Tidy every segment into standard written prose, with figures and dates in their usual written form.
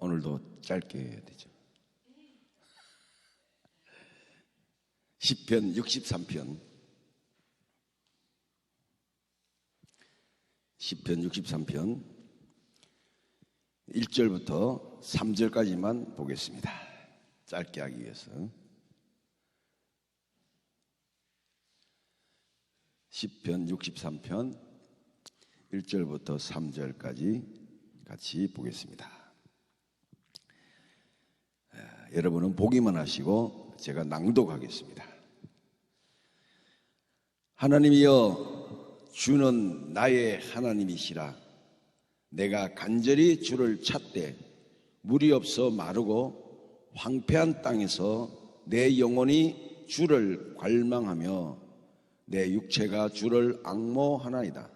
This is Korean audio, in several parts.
오늘도 짧게 해야 되죠. 시편 63편. 시편 63편 1절부터 3절까지만 보겠습니다. 짧게 하기 위해서. 시편 63편 1절부터 3절까지 같이 보겠습니다. 여러분은 보기만 하시고 제가 낭독하겠습니다. 하나님이여, 주는 나의 하나님이시라. 내가 간절히 주를 찾되 물이 없어 마르고 황폐한 땅에서 내 영혼이 주를 갈망하며 내 육체가 주를 앙모하나이다.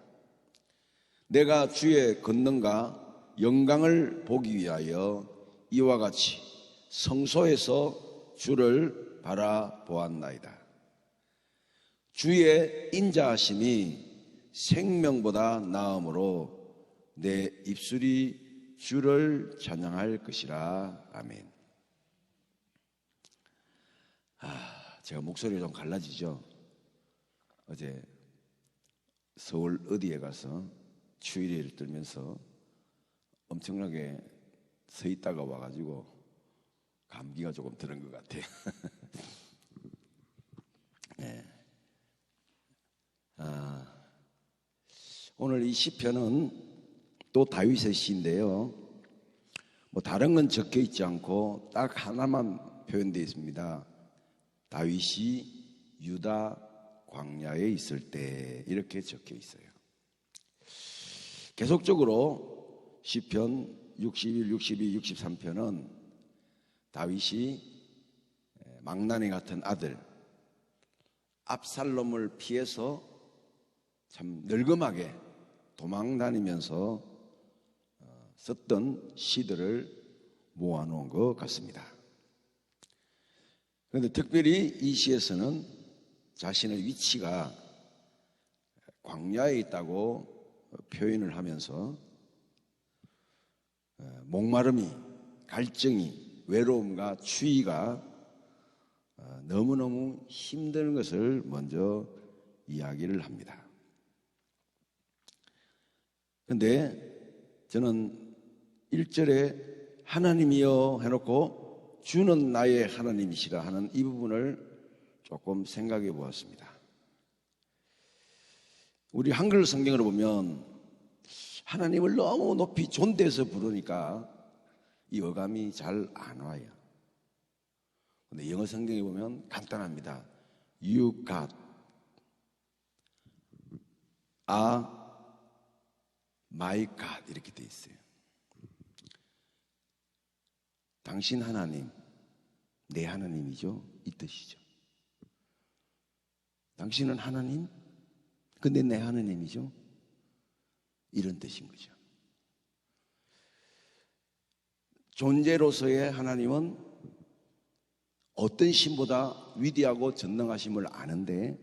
내가 주의 권능과 영광을 보기 위하여 이와 같이 성소에서 주를 바라보았나이다. 주의 인자하심이 생명보다 나음으로 내 입술이 주를 찬양할 것이라. 아멘. 제가 목소리가 좀 갈라지죠? 어제 서울 어디에 가서 추위를 떨면서 엄청나게 서 있다가 와가지고 감기가 조금 드는 것 같아요. 네. 오늘 이 시편은 또 다윗의 시인데요. 뭐 다른 건 적혀 있지 않고 딱 하나만 표현되어 있습니다. 다윗이 유다 광야에 있을 때, 이렇게 적혀 있어요. 계속적으로 시편 61, 62, 63편은 다윗이 망나니 같은 아들 압살롬을 피해서 참 널검하게 도망 다니면서 썼던 시들을 모아놓은 것 같습니다. 그런데 특별히 이 시에서는 자신의 위치가 광야에 있다고 표현을 하면서 목마름이, 갈증이, 외로움과 추위가 너무너무 힘든 것을 먼저 이야기를 합니다. 그런데 저는 1절에 하나님이여 해놓고 주는 나의 하나님이시라 하는 이 부분을 조금 생각해 보았습니다. 우리 한글 성경으로 보면 하나님을 너무 높이 존대해서 부르니까 이 어감이 잘 안 와요. 근데 영어 성경에 보면 간단합니다. You God are my God, 이렇게 돼 있어요. 당신 하나님, 내 하나님이죠, 이 뜻이죠. 당신은 하나님, 근데 내 하나님이죠, 이런 뜻인 거죠. 존재로서의 하나님은 어떤 신보다 위대하고 전능하심을 아는데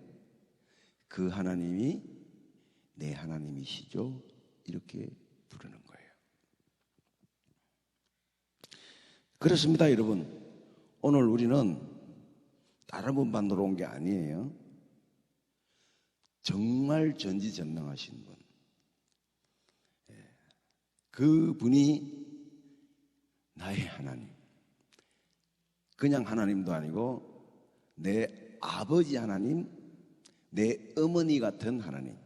그 하나님이 내 하나님이시죠, 이렇게 부르는 거예요. 그렇습니다, 여러분. 오늘 우리는 다른 분 만나러 온 게 아니에요. 정말 전지전능하신 분, 그 분이 나의 하나님, 그냥 하나님도 아니고 내 아버지 하나님, 내 어머니 같은 하나님,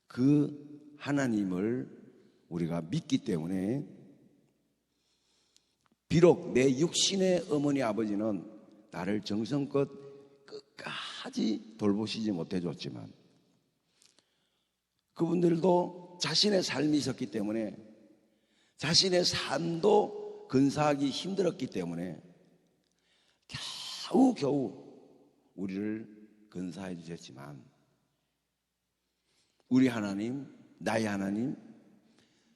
그 하나님을 우리가 믿기 때문에 비록 내 육신의 어머니 아버지는 나를 정성껏 끝까지 돌보시지 못해줬지만 그분들도 자신의 삶이 있었기 때문에 자신의 삶도 근사하기 힘들었기 때문에 겨우 우리를 근사해 주셨지만 우리 하나님, 나의 하나님,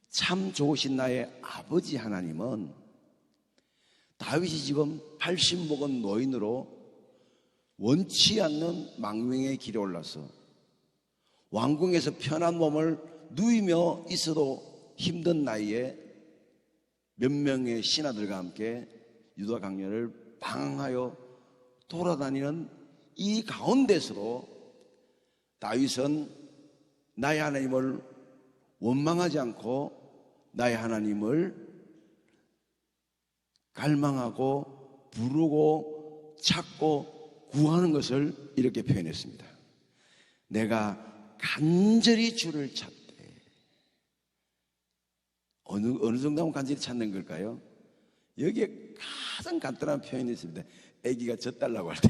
참 좋으신 나의 아버지 하나님은 다윗이 지금 80 먹은 노인으로 원치 않는 망명의 길에 올라서 왕궁에서 편한 몸을 누이며 있어도 힘든 나이에 몇 명의 신하들과 함께 유다 강변을 방황하여 돌아다니는 이 가운데서도 다윗은 나의 하나님을 원망하지 않고 나의 하나님을 갈망하고 부르고 찾고 구하는 것을 이렇게 표현했습니다. 내가 간절히 주를 찾되. 어느 정도 하면 간절히 찾는 걸까요? 여기에 가장 간단한 표현이 있습니다. 아기가 젖달라고 할 때.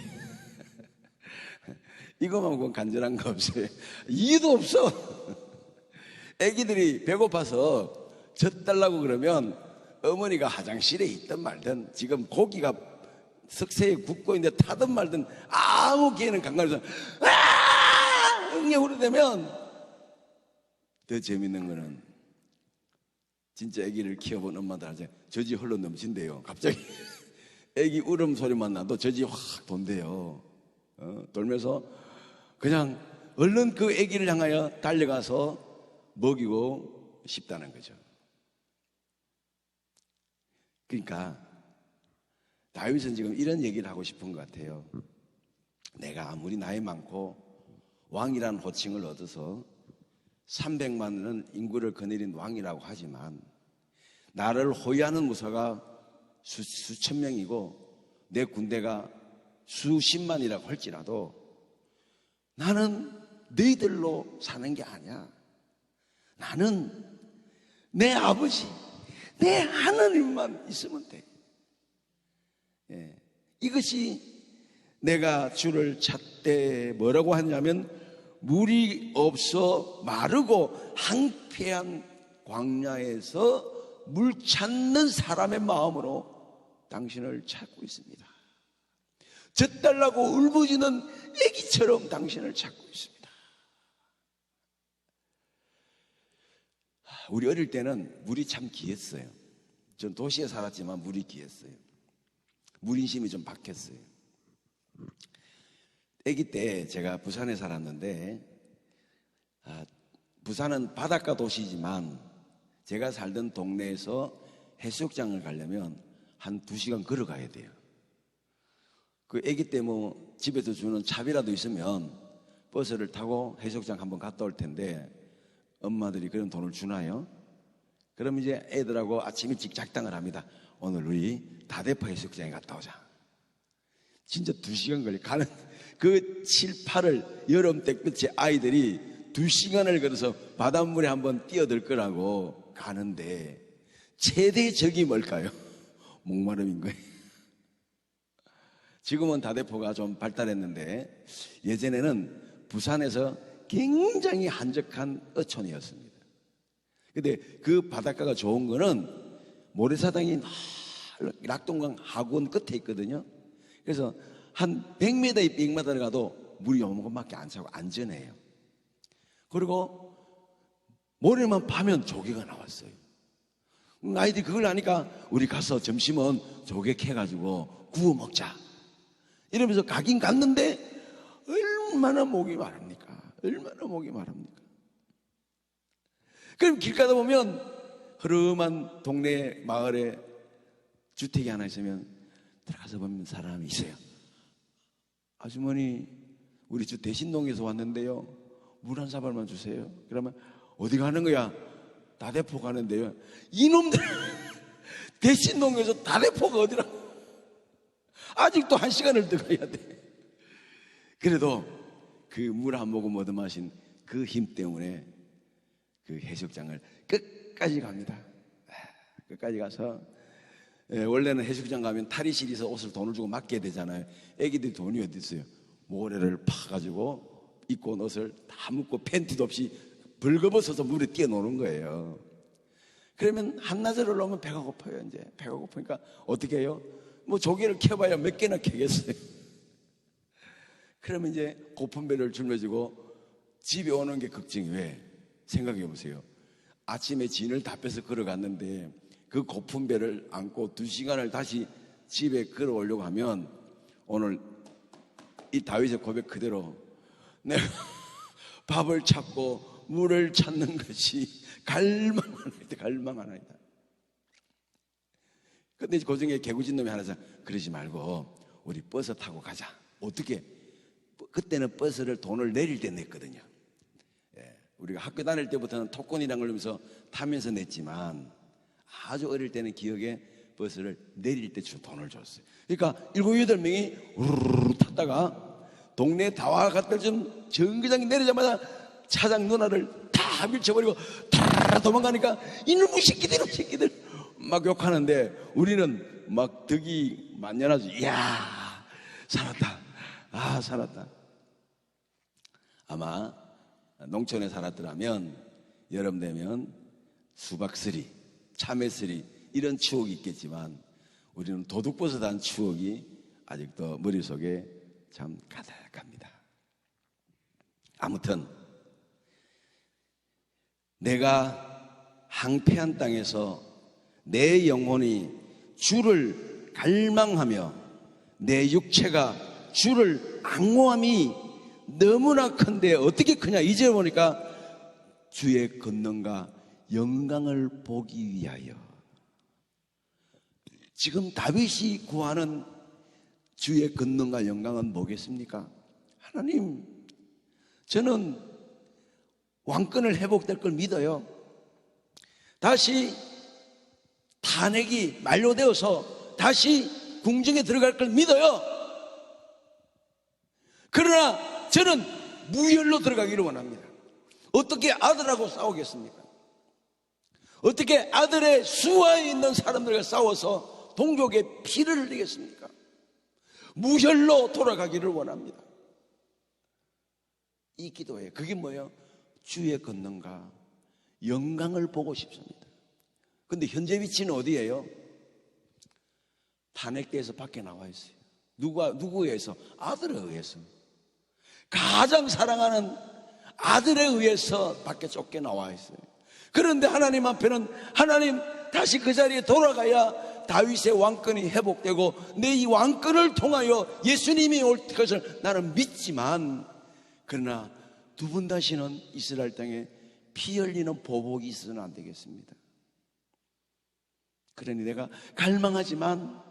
이거만 보면 간절한 거 없어요. 이유도 없어. 아기들이 배고파서 젖달라고 그러면 어머니가 화장실에 있든 말든 지금 고기가 석쇠에 굽고 있는데 타든 말든 아무 기회는 간간해서 응애 후르되면 더 재밌는 거는 진짜 아기를 키워본 엄마들 하죠. 젖이 흘러 넘친대요. 갑자기 아기 울음 소리만 나도 젖이 확 돈대요. 돌면서 그냥 얼른 그 아기를 향하여 달려가서 먹이고 싶다는 거죠. 그러니까 다윗은 지금 이런 얘기를 하고 싶은 것 같아요. 내가 아무리 나이 많고 왕이라는 호칭을 얻어서 300만은 인구를 거느린 왕이라고 하지만 나를 호위하는 무사가 수천 명이고 내 군대가 수십만이라고 할지라도 나는 너희들로 사는 게 아니야. 나는 내 아버지, 내 하나님만 있으면 돼. 예. 이것이 내가 주를 찾되 뭐라고 하냐면 물이 없어 마르고 황폐한 광야에서 물 찾는 사람의 마음으로 당신을 찾고 있습니다. 젖달라고 울부짖는 애기처럼 당신을 찾고 있습니다. 우리 어릴 때는 물이 참 귀했어요. 전 도시에 살았지만 물이 귀했어요. 물인심이 좀 박혔어요. 아기 때 제가 부산에 살았는데 부산은 바닷가 도시지만 제가 살던 동네에서 해수욕장을 가려면 한 2시간 걸어가야 돼요. 그 아기 때 뭐 집에서 주는 차비라도 있으면 버스를 타고 해수욕장 한번 갔다 올 텐데 엄마들이 그런 돈을 주나요? 그럼 이제 애들하고 아침 일찍 작당을 합니다. 오늘 우리 다대포 해수욕장에 갔다 오자. 진짜 2시간 걸려. 가는 그 7, 8월 여름 때 끝에 아이들이 2시간을 걸어서 바닷물에 한번 뛰어들 거라고 가는데 최대 적이 뭘까요? 목마름인 거예요. 지금은 다대포가 좀 발달했는데 예전에는 부산에서 굉장히 한적한 어촌이었습니다. 근데 그 바닷가가 좋은 거는 모래사장이 낙동강 하구원 끝에 있거든요. 그래서 한 100m, 200m를 가도 물이 요만큼밖에 안 차고 안전해요. 그리고 모래만 파면 조개가 나왔어요. 아이들이 그걸 아니까 우리 가서 점심은 조개 캐가지고 구워 먹자 이러면서 가긴 갔는데 얼마나 목이 마릅니까? 얼마나 목이 마릅니까? 그럼 길 가다 보면 흐름한 동네 마을에 주택이 하나 있으면 들어가서 보면 사람이 있어요. 아주머니 우리 저 대신동에서 왔는데요 물 한 사발만 주세요. 그러면 어디 가는 거야? 다대포 가는데요. 이놈들 대신동에서 다대포가 어디라? 아직도 1시간을 더 가야 돼. 그래도 그 물 한 모금 얻어 마신 그 힘 때문에 그 해수욕장을 끝까지 갑니다. 끝까지 가서 원래는 해수욕장 가면 탈의실이 있어 옷을 돈을 주고 맡겨야 되잖아요. 애기들이 돈이 어디 있어요? 모래를 파가지고 입고 온 옷을 다 묶고 팬티도 없이 벌거벗어서 물에 뛰어노는 거예요. 그러면 한낮을 올라오면 배가 고파요. 이제 배가 고프니까 어떻게 해요? 뭐 조개를 캐봐야 몇 개나 캐겠어요. 그러면 이제 고픈 배를 짊어지고 집에 오는 게 걱정이 왜? 생각해 보세요. 아침에 진을 다 빼서 걸어갔는데 그 고픈 배를 안고 2시간을 다시 집에 걸어오려고 하면 오늘 이 다윗의 고백 그대로 내가 밥을 찾고 물을 찾는 것이 갈망하나이다. 갈망하나이다. 근데 그 중에 개구진 놈이 하나 있어. 그러지 말고 우리 버스 타고 가자. 어떻게? 그때는 버스를 돈을 내릴 때 냈거든요. 예, 우리가 학교 다닐 때부터는 토건이라는 걸 하면서 타면서 냈지만 아주 어릴 때는 기억에 버스를 내릴 때 돈을 줬어요. 그러니까 7, 8명이 우르르 탔다가 동네 다 와갔다 좀 정거장이 내리자마자 차장 누나를 다 밀쳐버리고 다 도망가니까 이놈의 새끼들 막 욕하는데 우리는 막 덕이 만연하죠. 이야, 살았다. 아, 살았다. 아마 농촌에 살았더라면 여름 되면 수박스리, 참외스리 이런 추억이 있겠지만 우리는 도둑버스 단 추억이 아직도 머릿속에 참 가득합니다. 아무튼 내가 황폐한 땅에서 내 영혼이 주를 갈망하며 내 육체가 주를 앙호함이 너무나 큰데 어떻게 크냐? 이제 보니까 주의 권능과 영광을 보기 위하여. 지금 다윗이 구하는 주의 권능과 영광은 뭐겠습니까? 하나님, 저는 왕권을 회복될 걸 믿어요. 다시 탄핵이 만료되어서 다시 궁정에 들어갈 걸 믿어요. 그러나 저는 무혈로 들어가기를 원합니다. 어떻게 아들하고 싸우겠습니까? 어떻게 아들의 수하에 있는 사람들과 싸워서 동족의 피를 흘리겠습니까? 무혈로 돌아가기를 원합니다. 이 기도예요. 그게 뭐예요? 주의 권능과 영광을 보고 싶습니다. 근데 현재 위치는 어디예요? 탄핵돼서 밖에 나와 있어요. 누구에 의해서? 아들에 의해서. 가장 사랑하는 아들에 의해서 밖에 쫓겨 나와 있어요. 그런데 하나님 앞에는 하나님 다시 그 자리에 돌아가야 다윗의 왕권이 회복되고 내 이 왕권을 통하여 예수님이 올 것을 나는 믿지만, 그러나 두 번 다시는 이스라엘 땅에 피 흘리는 보복이 있어서는 안 되겠습니다. 그러니 내가 갈망하지만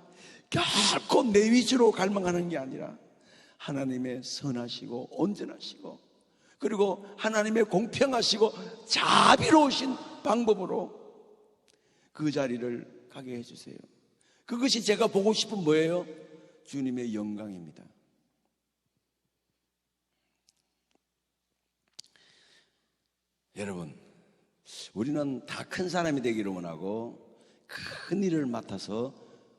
결코 내 위주로 갈망하는 게 아니라 하나님의 선하시고 온전하시고 그리고 하나님의 공평하시고 자비로우신 방법으로 그 자리를 가게 해주세요. 그것이 제가 보고 싶은 뭐예요? 주님의 영광입니다. 여러분, 우리는 다 큰 사람이 되기를 원하고 큰 일을 맡아서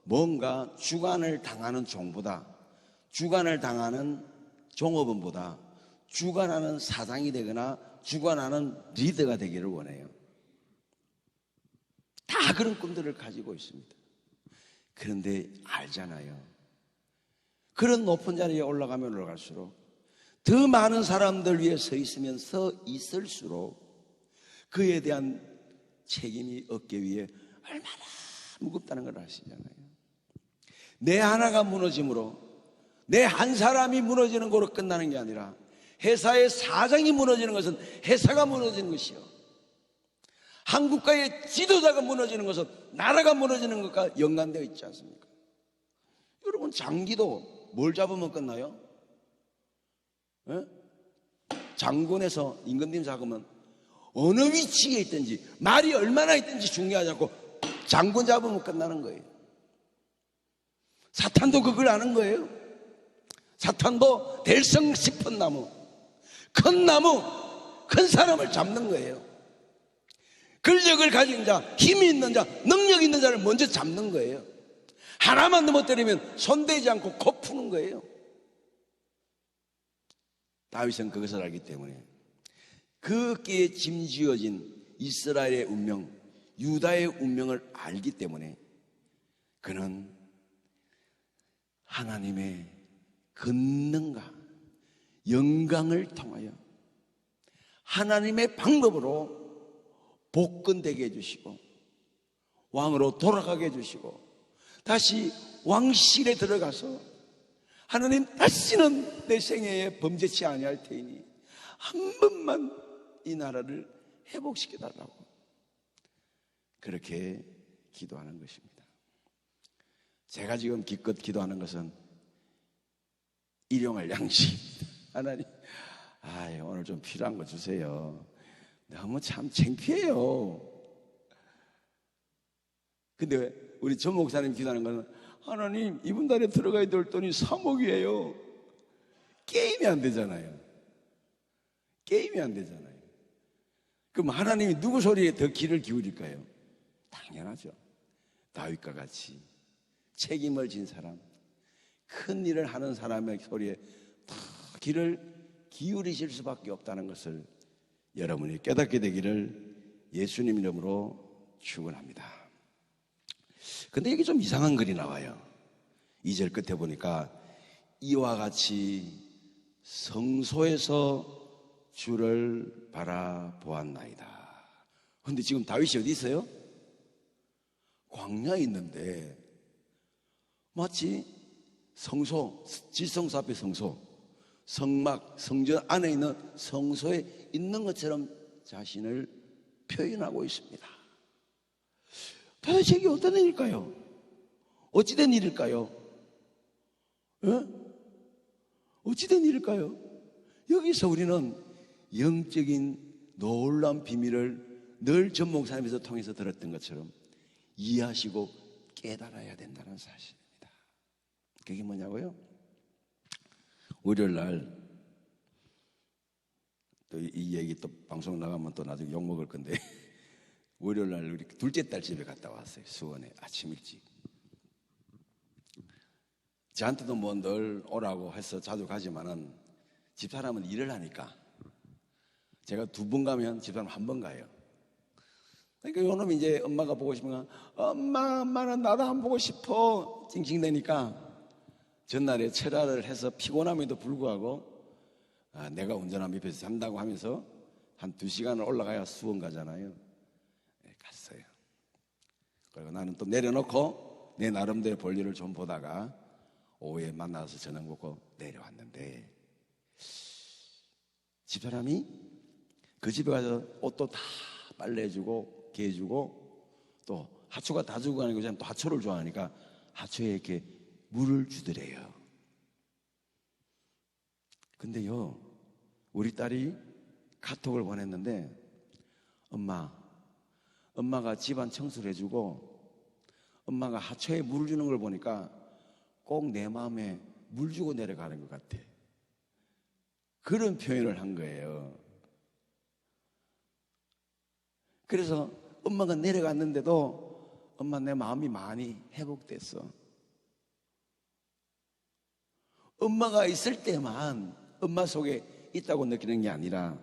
뭔가 주관을 당하는 종보다, 주관을 당하는 종업원보다 주관하는 사장이 되거나 주관하는 리더가 되기를 원해요. 다 그런 꿈들을 가지고 있습니다. 그런데 알잖아요. 그런 높은 자리에 올라가면 올라갈수록 더 많은 사람들 위해 서 있으면 서 있을수록 그에 대한 책임이 어깨 위에 얼마나 무겁다는 걸 아시잖아요. 내 하나가 무너짐으로 내 한 사람이 무너지는 거로 끝나는 게 아니라 회사의 사장이 무너지는 것은 회사가 무너지는 것이요, 한 국가의 지도자가 무너지는 것은 나라가 무너지는 것과 연관되어 있지 않습니까? 여러분, 장기도 뭘 잡으면 끝나요? 에? 장군에서 임금님 잡으면 어느 위치에 있든지 말이 얼마나 있든지 중요하지 않고 장군 잡으면 끝나는 거예요. 사탄도 그걸 아는 거예요. 사탄도 대성 싶은 나무, 큰 나무, 큰 사람을 잡는 거예요. 권력을 가진 자, 힘이 있는 자, 능력 있는 자를 먼저 잡는 거예요. 하나만 넘어뜨리면 손대지 않고 코 푸는 거예요. 다윗은 그것을 알기 때문에 그 어깨에 짐지어진 이스라엘의 운명, 유다의 운명을 알기 때문에 그는 하나님의 권능과 영광을 통하여 하나님의 방법으로 복권되게 해주시고 왕으로 돌아가게 해주시고 다시 왕실에 들어가서 하나님, 다시는 내 생애에 범죄치 아니할 테이니 한 번만 이 나라를 회복시켜 달라고 그렇게 기도하는 것입니다. 제가 지금 기껏 기도하는 것은 일용할 양식. 하나님, 오늘 좀 필요한 거 주세요. 너무 참 창피해요. 근데 우리 전 목사님 기도하는 거는, 하나님, 이번 달에 들어가야 될 돈이 3억이에요. 게임이 안 되잖아요. 게임이 안 되잖아요. 그럼 하나님이 누구 소리에 더 귀를 기울일까요? 당연하죠. 다윗과 같이 책임을 진 사람, 큰 일을 하는 사람의 소리에 더 귀를 기울이실 수밖에 없다는 것을 여러분이 깨닫게 되기를 예수님 이름으로 축원합니다. 근데 이게 좀 이상한 글이 나와요. 2절 끝에 보니까 이와 같이 성소에서 주를 바라보았나이다. 근데 지금 다윗이 어디 있어요? 광야에 있는데 마치 성소, 지성소 앞에 성소, 성막, 성전 안에 있는 성소에 있는 것처럼 자신을 표현하고 있습니다. 도대체 이게 어떤 일일까요? 어찌된 일일까요? 어찌된 일일까요? 여기서 우리는 영적인 놀라운 비밀을 늘 전 목사님에서 통해서 들었던 것처럼 이해하시고 깨달아야 된다는 사실입니다. 그게 뭐냐고요? 월요일 날 또 이 얘기 또 방송 나가면 또 나중에 욕 먹을 건데 월요일 날 우리 둘째 딸 집에 갔다 왔어요. 수원에 아침 일찍. 저한테도 뭐 늘 오라고 해서 자주 가지만은 집사람은 일을 하니까 제가 2번 가면 집사람 1번 가요. 그러니까 요놈이 이제 엄마가 보고 싶으면 엄마는 나도 안 보고 싶어 찡찡대니까 전날에 철야를 해서 피곤함에도 불구하고 내가 운전하면 옆에서 잔다고 하면서 한 2시간을 올라가야 수원 가잖아요. 네, 갔어요. 그리고 나는 또 내려놓고 내 나름대로 볼일을 좀 보다가 오후에 만나서 저녁 먹고 내려왔는데 집사람이 그 집에 가서 옷도 다 빨래해주고 개해주고 또 하초가 다 주고 가는 거잖아요. 또 하초를 좋아하니까 하초에 이렇게 물을 주더래요. 근데요, 우리 딸이 카톡을 보냈는데 엄마가 집안 청소를 해주고 엄마가 하초에 물을 주는 걸 보니까 꼭 내 마음에 물 주고 내려가는 것 같아. 그런 표현을 한 거예요. 그래서 엄마가 내려갔는데도 엄마 내 마음이 많이 회복됐어. 엄마가 있을 때만 엄마 속에 있다고 느끼는 게 아니라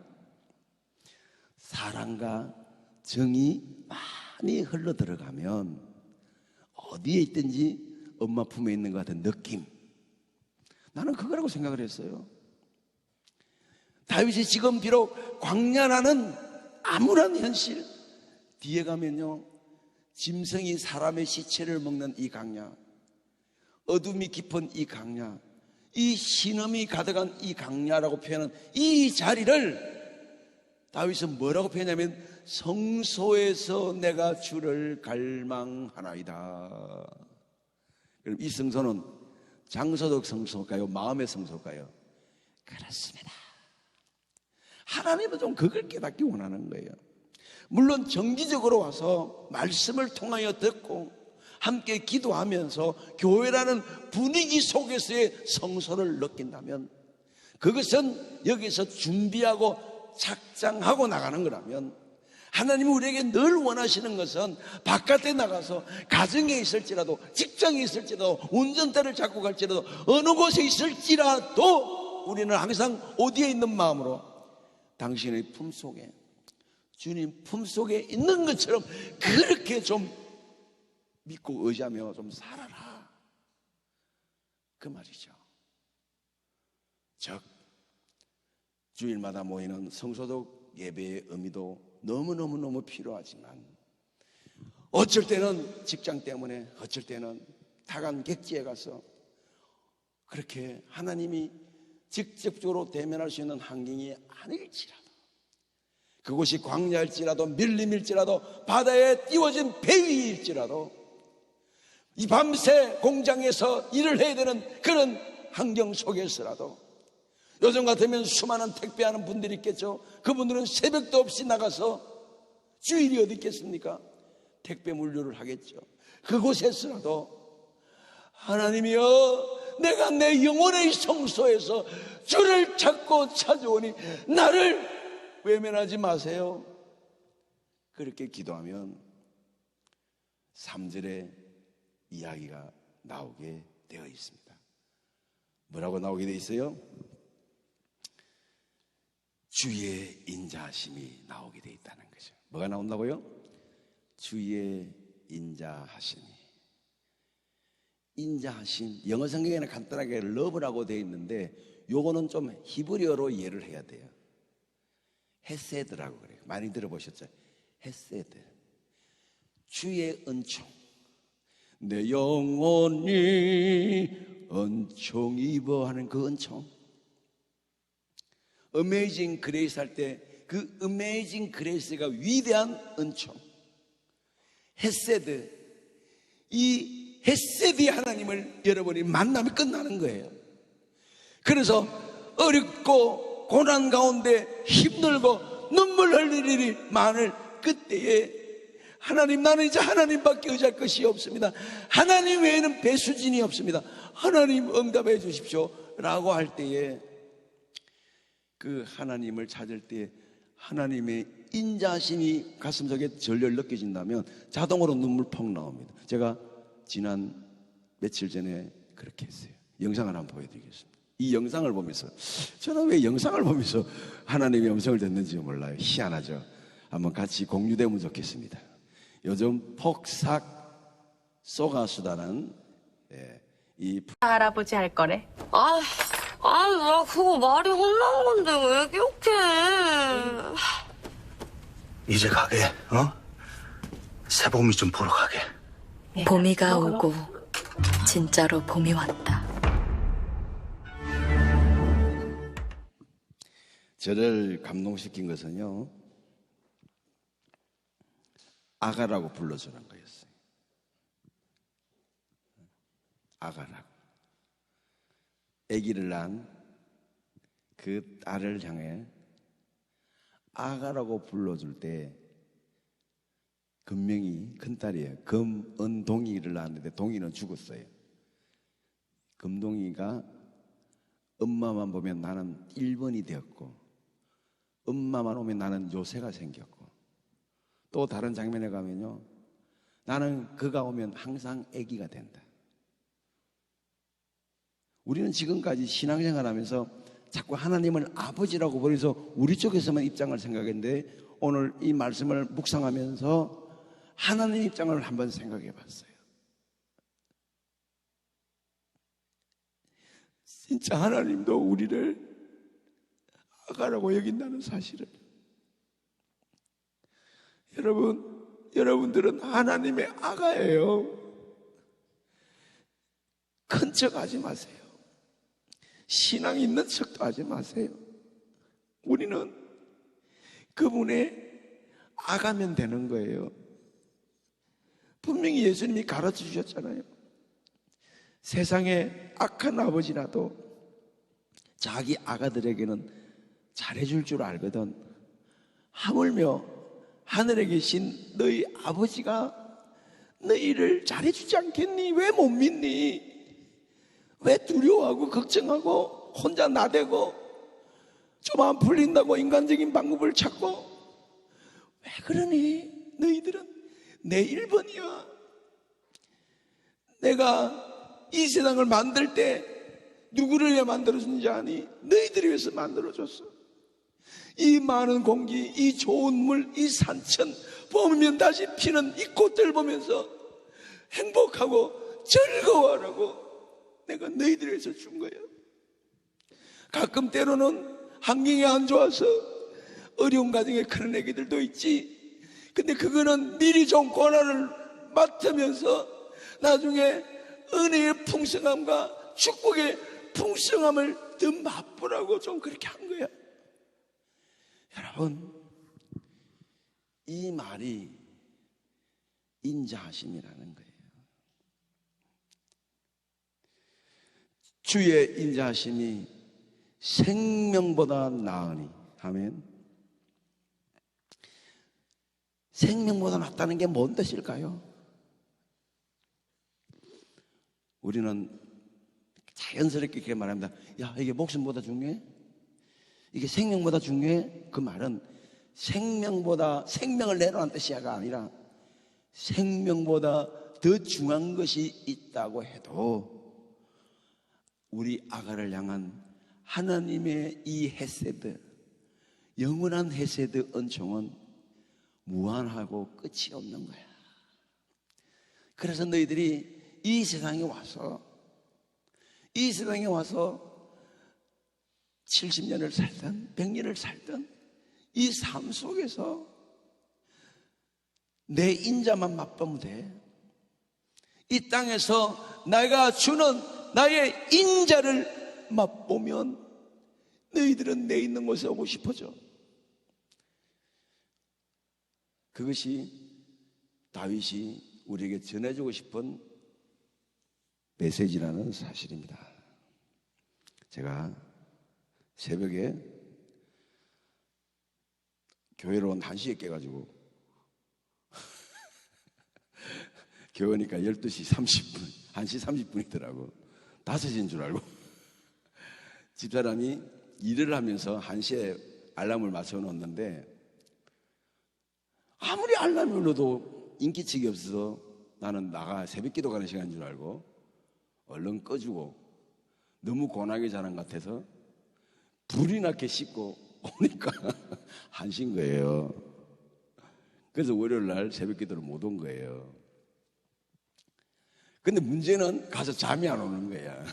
사랑과 정이 많이 흘러 들어가면 어디에 있든지 엄마 품에 있는 것 같은 느낌. 나는 그거라고 생각을 했어요. 다윗이 지금 비록 광야라는 암울한 현실 뒤에 가면요, 짐승이 사람의 시체를 먹는 이 광야, 어둠이 깊은 이 광야, 이 신음이 가득한 이 광야라고 표현한 이 자리를 다윗은 뭐라고 표현하냐면 성소에서 내가 주를 갈망하나이다. 그럼 이 성소는 장소적 성소일까요? 마음의 성소일까요? 그렇습니다. 하나님은 좀 그걸 깨닫기 원하는 거예요. 물론 정기적으로 와서 말씀을 통하여 듣고 함께 기도하면서 교회라는 분위기 속에서의 성소를 느낀다면 그것은 여기서 준비하고 착장하고 나가는 거라면 하나님이 우리에게 늘 원하시는 것은 바깥에 나가서 가정에 있을지라도 직장에 있을지라도 운전대를 잡고 갈지라도 어느 곳에 있을지라도 우리는 항상 어디에 있는 마음으로 당신의 품속에 주님 품속에 있는 것처럼 그렇게 좀 믿고 의지하며 좀 살아라 그 말이죠. 즉 주일마다 모이는 성소적 예배의 의미도 너무너무 필요하지만 어쩔 때는 직장 때문에 어쩔 때는 타간 객지에 가서 그렇게 하나님이 직접적으로 대면할 수 있는 환경이 아닐지라도 그곳이 광야일지라도 밀림일지라도 바다에 띄워진 배 위일지라도 이 밤새 공장에서 일을 해야 되는 그런 환경 속에서라도 요즘 같으면 수많은 택배하는 분들이 있겠죠. 그분들은 새벽도 없이 나가서 주일이 어디 있겠습니까? 택배 물류를 하겠죠. 그곳에서라도 하나님이여, 내가 내 영혼의 성소에서 주를 찾고 찾아오니 나를 외면하지 마세요. 그렇게 기도하면 3절에 이야기가 나오게 되어 있습니다. 뭐라고 나오게 되어 있어요? 주의 인자하심이 나오게 되어 있다는 거죠. 뭐가 나온다고요? 주의 인자하심이. 인자하심, 영어 성경에는 간단하게 러브라고 되어 있는데 요거는 좀 히브리어로 이해를 해야 돼요. 헤세드라고 그래요. 많이 들어보셨죠? 헤세드. 주의 은총. 내 영혼이 은총 입어 하는 그 은총. 어메이징 그레이스 할 때 그 어메이징 그레이스가 위대한 은총. 헤세드. 이 헤세드의 하나님을 여러분이 만나면 끝나는 거예요. 그래서 어렵고 고난 가운데 힘들고 눈물 흘릴 일이 많을 그때에 하나님, 나는 이제 하나님밖에 의지할 것이 없습니다. 하나님 외에는 배수진이 없습니다. 하나님 응답해 주십시오 라고 할 때에 그 하나님을 찾을 때 하나님의 인자심이 가슴속에 절절 느껴진다면 자동으로 눈물 펑 나옵니다. 제가 지난 며칠 전에 그렇게 했어요. 영상을 한번 보여드리겠습니다. 이 영상을 보면서 저는 왜 영상을 보면서 하나님의 음성을 듣는지 몰라요. 희한하죠. 한번 같이 공유되면 좋겠습니다. 요즘 폭삭 쏘가수다는 이 할아버지 할 거래. 나 그거 말이 혼난 건데 왜 기억해? 이제 가게, 새봄이 좀 보러 가게. 봄이가 오고 진짜로 봄이 왔다. 저를 감동시킨 것은요, 아가라고 불러주는 거였어요. 아가라고. 아기를 낳은 그 딸을 향해 아가라고 불러줄 때, 금명이 큰딸이에요. 금은동이를 낳았는데 동이는 죽었어요. 금동이가 엄마만 보면 나는 1번이 되었고, 엄마만 오면 나는 요새가 생겼고, 또 다른 장면에 가면요, 나는 그가 오면 항상 아기가 된다. 우리는 지금까지 신앙생활 하면서 자꾸 하나님을 아버지라고 부르면서 우리 쪽에서만 입장을 생각했는데, 오늘 이 말씀을 묵상하면서 하나님 입장을 한번 생각해 봤어요. 진짜 하나님도 우리를 아가라고 여긴다는 사실을, 여러분들은 하나님의 아가예요. 큰 척 하지 마세요. 신앙 있는 척도 하지 마세요. 우리는 그분의 아가면 되는 거예요. 분명히 예수님이 가르쳐 주셨잖아요. 세상에 악한 아버지라도 자기 아가들에게는 잘해줄 줄 알거든. 하물며 하늘에 계신 너희 아버지가 너희를 잘해주지 않겠니? 왜 못 믿니? 왜 두려워하고 걱정하고 혼자 나대고 좀 안 풀린다고 인간적인 방법을 찾고 왜 그러니? 너희들은 내 1번이야. 내가 이 세상을 만들 때 누구를 위해 만들어준지 아니? 너희들을 위해서 만들어줬어. 이 많은 공기, 이 좋은 물, 이 산천, 봄이면 다시 피는 이 꽃들 보면서 행복하고 즐거워하라고 내가 너희들을 위해서 준 거야. 가끔 때로는 환경이 안 좋아서 어려운 가정에 그런 애기들도 있지. 근데 그거는 미리 좀 고난을 맡으면서 나중에 은혜의 풍성함과 축복의 풍성함을 더 맛보라고 좀 그렇게 한 거야. 여러분, 이 말이 인자하심이라는 거예요. 주의 인자하심이 생명보다 나으니. 아멘. 생명보다 낫다는 게 뭔 뜻일까요? 우리는 자연스럽게 이렇게 말합니다. 야, 이게 목숨보다 중요해? 이게 생명보다 중요해? 그 말은 생명보다, 생명을 내놓은 뜻이야가 아니라 생명보다 더 중요한 것이 있다고 해도 우리 아가를 향한 하나님의 이 헤세드, 영원한 헤세드 은총은 무한하고 끝이 없는 거야. 그래서 너희들이 이 세상에 와서 70년을 살든 100년을 살든 이 삶 속에서 내 인자만 맛보면 돼. 이 땅에서 내가 주는 나의 인자를 맛보면 너희들은 내 있는 곳에 오고 싶어져. 그것이 다윗이 우리에게 전해주고 싶은 메시지라는 사실입니다. 제가 새벽에 교회로 온 1시에 깨가지고 교회 오니까 12시 30분, 1시 30분이더라고. 5시인 줄 알고. 집사람이 일을 하면서 1시에 알람을 맞춰 놓았는데 아무리 알람을 넣어도 인기척이 없어서 나는 새벽 기도 가는 시간인 줄 알고 얼른 꺼주고 너무 고나게 자는 것 같아서 불이 나게 씻고 오니까 1시인 거예요. 그래서 월요일 날 새벽 기도를 못 온 거예요. 근데 문제는 가서 잠이 안 오는 거야.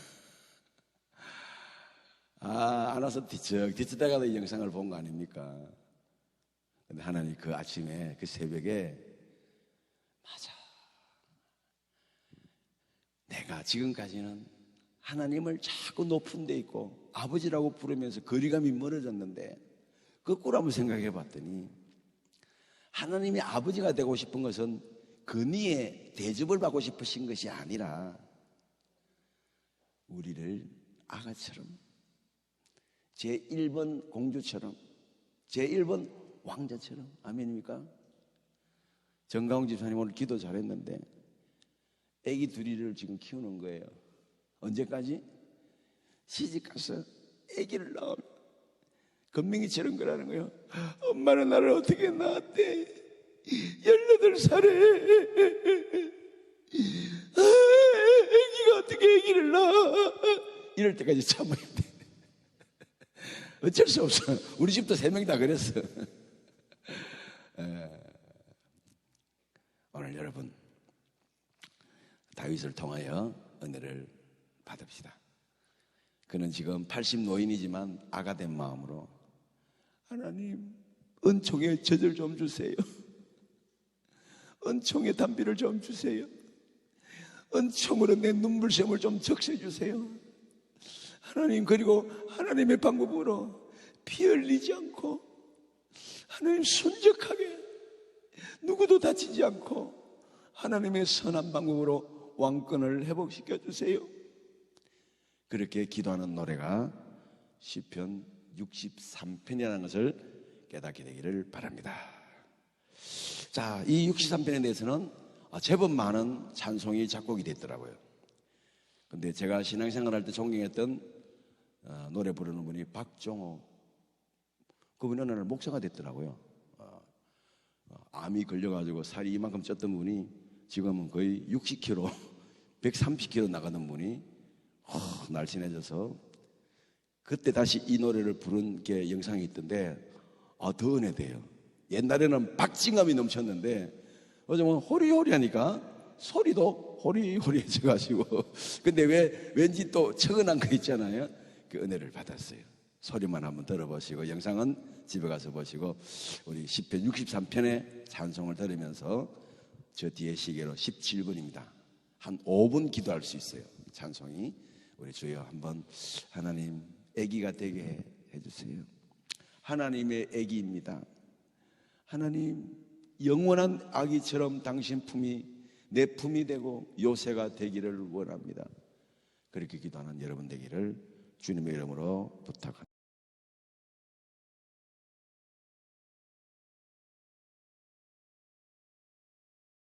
안 와서 뒤척다가도 이 영상을 본 거 아닙니까? 근데 하나님 그 아침에 그 새벽에 맞아. 내가 지금까지는 하나님을 자꾸 높은 데 있고 아버지라고 부르면서 거리감이 멀어졌는데 거꾸로 한번 생각해 봤더니 하나님이 아버지가 되고 싶은 것은 근위의 대접을 받고 싶으신 것이 아니라 우리를 아가처럼 제1번 공주처럼 제1번 왕자처럼. 아멘입니까? 정가홍 집사님 오늘 기도 잘했는데 애기 둘이를 지금 키우는 거예요. 언제까지? 시집가서 애기를 낳으면 건명이처럼 그러는 거예요. 엄마는 나를 어떻게 낳았대? 18살에 애기가 어떻게 애기를 낳아? 이럴 때까지 참아야 돼. 어쩔 수 없어. 우리 집도 3명 다 그랬어. 오늘 여러분 다윗을 통하여 은혜를 받읍시다. 그는 지금 80 노인이지만 아가 된 마음으로 하나님 은총의 젖을 좀 주세요. 은총의 단비를 좀 주세요. 은총으로 내 눈물샘을 좀 적셔 주세요. 하나님, 그리고 하나님의 방법으로 피 흘리지 않고 하나님 순적하게 누구도 다치지 않고 하나님의 선한 방법으로 왕권을 회복시켜 주세요. 그렇게 기도하는 노래가 시편 63편이라는 것을 깨닫게 되기를 바랍니다. 자, 이 63편에 대해서는 제법 많은 찬송이 작곡이 됐더라고요. 근데 제가 신앙생활 할 때 존경했던 노래 부르는 분이 박종호, 그분이 어느 날 목사가 됐더라고요. 암이 걸려가지고 살이 이만큼 쪘던 분이 지금은 거의 60kg, 130kg 나가던 분이 날씬해져서 그때 다시 이 노래를 부른 게 영상이 있던데 더 은혜돼요. 옛날에는 박진감이 넘쳤는데 요즘은 호리호리하니까 소리도 호리호리해져가지고 근데 왠지 또 처근한 거 있잖아요. 그 은혜를 받았어요. 소리만 한번 들어보시고 영상은 집에 가서 보시고 우리 시편 63편의 찬송을 들으면서 저 뒤에 시계로 17분입니다. 한 5분 기도할 수 있어요. 찬송이. 우리 주여 한번 하나님 아기가 되게 해주세요. 하나님의 아기입니다. 하나님 영원한 아기처럼 당신 품이 내 품이 되고 요새가 되기를 원합니다. 그렇게 기도하는 여러분 되기를 주님의 이름으로 부탁합니다.